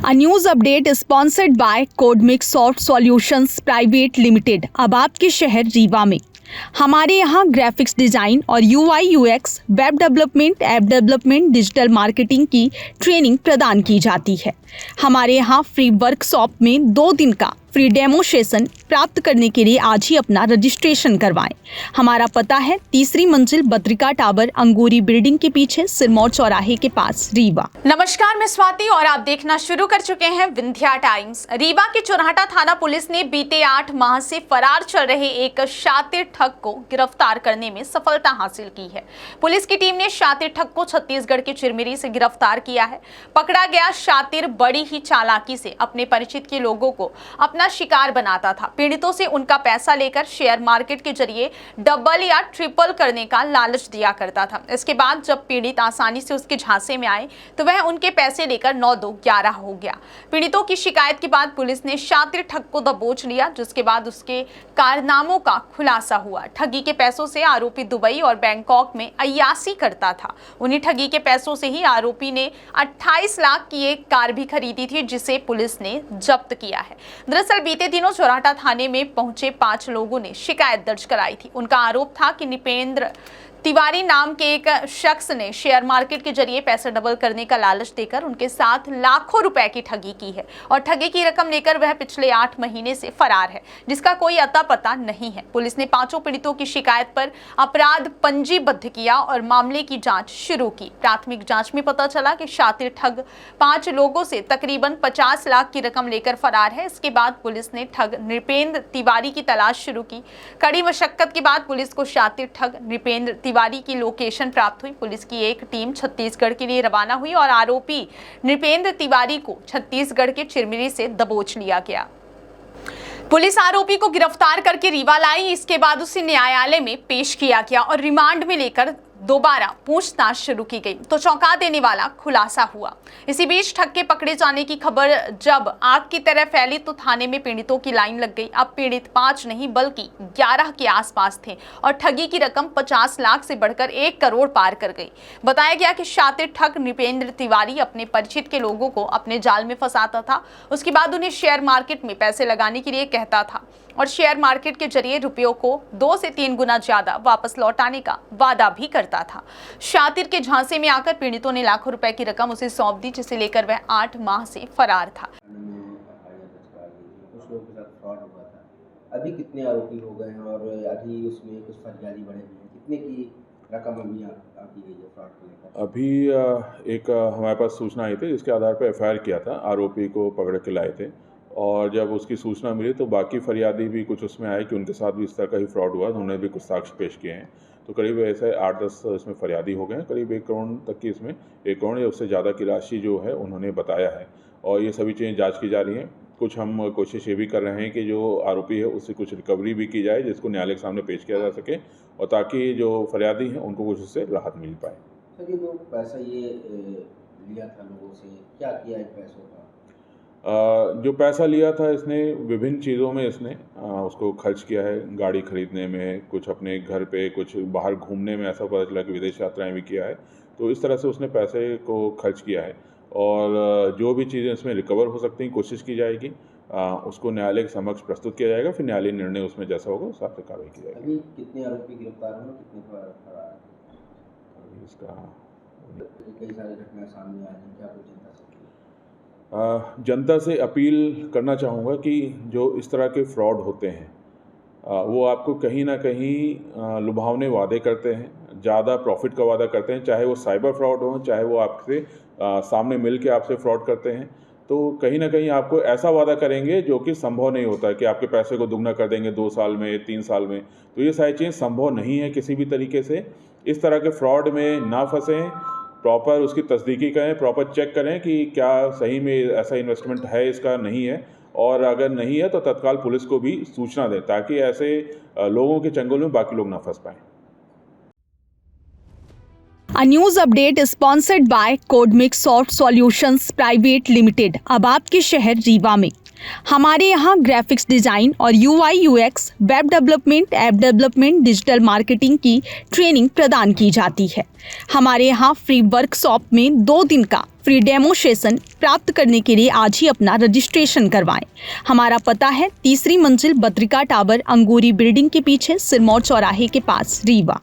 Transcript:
A news update sponsored by Codemix Soft Solutions Private Limited। अब आपके शहर रीवा में हमारे यहाँ ग्राफिक्स डिजाइन और UI/UX, web development, app development, digital marketing की ट्रेनिंग प्रदान की जाती है। हमारे यहाँ फ्री वर्कशॉप में 2 दिन का फ्री डेमो सेशन प्राप्त करने के लिए आज ही अपना रजिस्ट्रेशन करवाएं। हमारा पता है 3री मंजिल बद्रिका टावर, अंगूरी बिल्डिंग के पीछे, सिरमौर चौराहे के पास, रीवा। नमस्कार, मैं स्वाति और आप देखना शुरू कर चुके हैं विंध्या टाइम्स। रीवा के चोरहाटा थाना पुलिस ने बीते 8 माह से फरार चल रहे एक शातिर ठग को गिरफ्तार करने में सफलता हासिल की है। पुलिस की टीम ने शातिर ठग को छत्तीसगढ़ के चिरमिरी से गिरफ्तार किया है। पकड़ा गया शातिर बड़ी ही चालाकी से अपने परिचित के लोगों को अपना शिकार बनाता था। पीड़ितों से उनका पैसा लेकर शेयर मार्केट के जरिए डबल या ट्रिपल करने का लालच दिया करता था। इसके बाद जब पीड़ित आसानी से उसके झांसे में आए तो वह उनके पैसे लेकर 9-2-11 हो गया। पीड़ितों की शिकायत के बाद पुलिस ने शातिर ठग को दबोच लिया, जिसके बाद उसके कारनामों का खुलासा हुआ। ठगी के पैसों से आरोपी दुबई और बैंकॉक में अय्यासी करता था। उन्हीं ठगी के पैसों से ही आरोपी ने 28 लाख की एक कार भी खरीदी थी, जिसे पुलिस ने जब्त किया है। दरअसल बीते दिनों चोरहाटा थाने में पहुंचे 5 लोगों ने शिकायत दर्ज कराई थी। उनका आरोप था कि निपेंद्र तिवारी नाम के एक शख्स ने शेयर मार्केट के जरिए पैसे डबल करने का लालच देकर उनके साथ लाखों रुपए की ठगी की है और ठगी की रकम लेकर वह पिछले 8 महीने से फरार है, जिसका कोई अता पता नहीं है। पुलिस ने 5 पीड़ितों की शिकायत पर अपराध पंजीबद्ध किया और मामले की जांच शुरू की। प्राथमिक जांच में पता चला कि शातिर ठग 5 लोगों से तकरीबन 50 लाख की रकम लेकर फरार है। इसके बाद पुलिस ने ठग नृपेंद्र तिवारी की तलाश शुरू की। कड़ी मशक्कत के बाद पुलिस को शातिर ठग नृपेंद्र तिवारी की लोकेशन प्राप्त हुई। पुलिस की एक टीम छत्तीसगढ़ के लिए रवाना हुई और आरोपी नृपेंद्र तिवारी को छत्तीसगढ़ के चिरमिरी से दबोच लिया गया। पुलिस आरोपी को गिरफ्तार करके रीवा लाई। इसके बाद उसे न्यायालय में पेश किया गया और रिमांड में लेकर दोबारा पूछताछ शुरू की गई तो चौंका देने वाला खुलासा हुआ। इसी बीच ठग के पकड़े जाने की खबर जब आग की तरह फैली तो थाने में पीड़ितों की लाइन लग गई। अब पीड़ित 5 नहीं बल्कि 11 के आसपास थे और ठगी की रकम 50 लाख से बढ़कर 1 करोड़ पार कर गई। बताया गया कि शातिर ठग नृपेंद्र तिवारी अपने परिचित के लोगों को अपने जाल में फंसाता था। उसके बाद उन्हें शेयर मार्केट में पैसे लगाने के लिए कहता था और शेयर मार्केट के जरिए रुपयों को 2 से 3 गुना ज्यादा वापस लौटाने का वादा भी करता था। शातिर के झांसे में आकर पीड़ितों ने लाखों रुपए की रकम उसे सौंप दी, जिसे लेकर वह 8 माह से फरार था। अभी कितने आरोपी हो गए हैं और अभी उसमें कुछ फरियादी बढ़े हैं, कितने की रकम अभी आपकी गई है फ्रॉड को लेकर? अभी एक हमारे पास सूचना आई थी, जिसके आधार पर FIR किया था, आरोपी को पकड़ के लाए थे और जब उसकी सूचना मिली तो बाकी फरियादी भी कुछ उसमें आए कि उनके साथ भी इस तरह का ही फ्रॉड हुआ। उन्होंने भी कुछ साक्ष्य पेश किए हैं। तो करीब ऐसे 8-10 इसमें फरियादी हो गए हैं। करीब 1 करोड़ तक की, इसमें 1 करोड़ या उससे ज़्यादा की राशि जो है उन्होंने बताया है और ये सभी चीज़ें जांच की जा रही हैं। कुछ हम कोशिश ये भी कर रहे हैं कि जो आरोपी है उससे कुछ रिकवरी भी की जाए, जिसको न्यायालय के सामने पेश किया जा सके और ताकि जो फरियादी हैं उनको कुछ उससे राहत मिल पाए। सर, ये जो पैसा ये लिया था लोगों से, क्या किया है पैसों का? जो पैसा लिया था इसने विभिन्न चीज़ों में इसने उसको खर्च किया है। गाड़ी खरीदने में, कुछ अपने घर पे, कुछ बाहर घूमने में, ऐसा पता चला कि विदेश यात्राएं भी किया है। तो इस तरह से उसने पैसे को खर्च किया है और जो भी चीज़ें इसमें रिकवर हो सकती हैं कोशिश की जाएगी। उसको न्यायालय के समक्ष प्रस्तुत किया जाएगा, फिर न्यायालय निर्णय उसमें जैसा होगा उस हिसाब से कार्रवाई की जाएगी। अभी कितने आरोपी गिरफ्तार हुए, कितने फरार? इसका कई सारी घटनाएं सामने आ रही हैं, क्या कुछ चिंता सकती है? जनता से अपील करना चाहूँगा कि जो इस तरह के फ्रॉड होते हैं वो आपको कहीं ना कहीं लुभावने वादे करते हैं, ज़्यादा प्रॉफिट का वादा करते हैं, चाहे वो साइबर फ्रॉड हो, चाहे वो आपसे सामने मिल के आपसे फ्रॉड करते हैं। तो कहीं ना कहीं आपको ऐसा वादा करेंगे जो कि संभव नहीं होता है कि आपके पैसे को दुगना कर देंगे 2 साल में, 3 साल में। तो ये सारी चीज़ें संभव नहीं है किसी भी तरीके से। इस तरह के फ्रॉड में ना फंसें, प्रॉपर उसकी तस्दीकी करें, प्रॉपर चेक करें कि क्या सही में ऐसा इन्वेस्टमेंट है, इसका नहीं है, और अगर नहीं है तो तत्काल पुलिस को भी सूचना दें ताकि ऐसे लोगों के चंगुल में बाकी लोग ना फंस पाएं। A news update sponsored by Codemix Soft Solutions Private Limited। अब आपके शहर रीवा में हमारे यहाँ ग्राफिक्स डिजाइन और UI/UX, web development, app development, digital marketing की ट्रेनिंग प्रदान की जाती है। हमारे यहाँ फ्री वर्कशॉप में 2 दिन का फ्री डेमो सेशन प्राप्त करने के लिए आज ही अपना रजिस्ट्रेशन करवाएं। हमारा पता है 3री मंजिल बद्रिका टावर, अंगूरी बिल्डिंग के पीछे, सिरमौर चौराहे के पास, रीवा।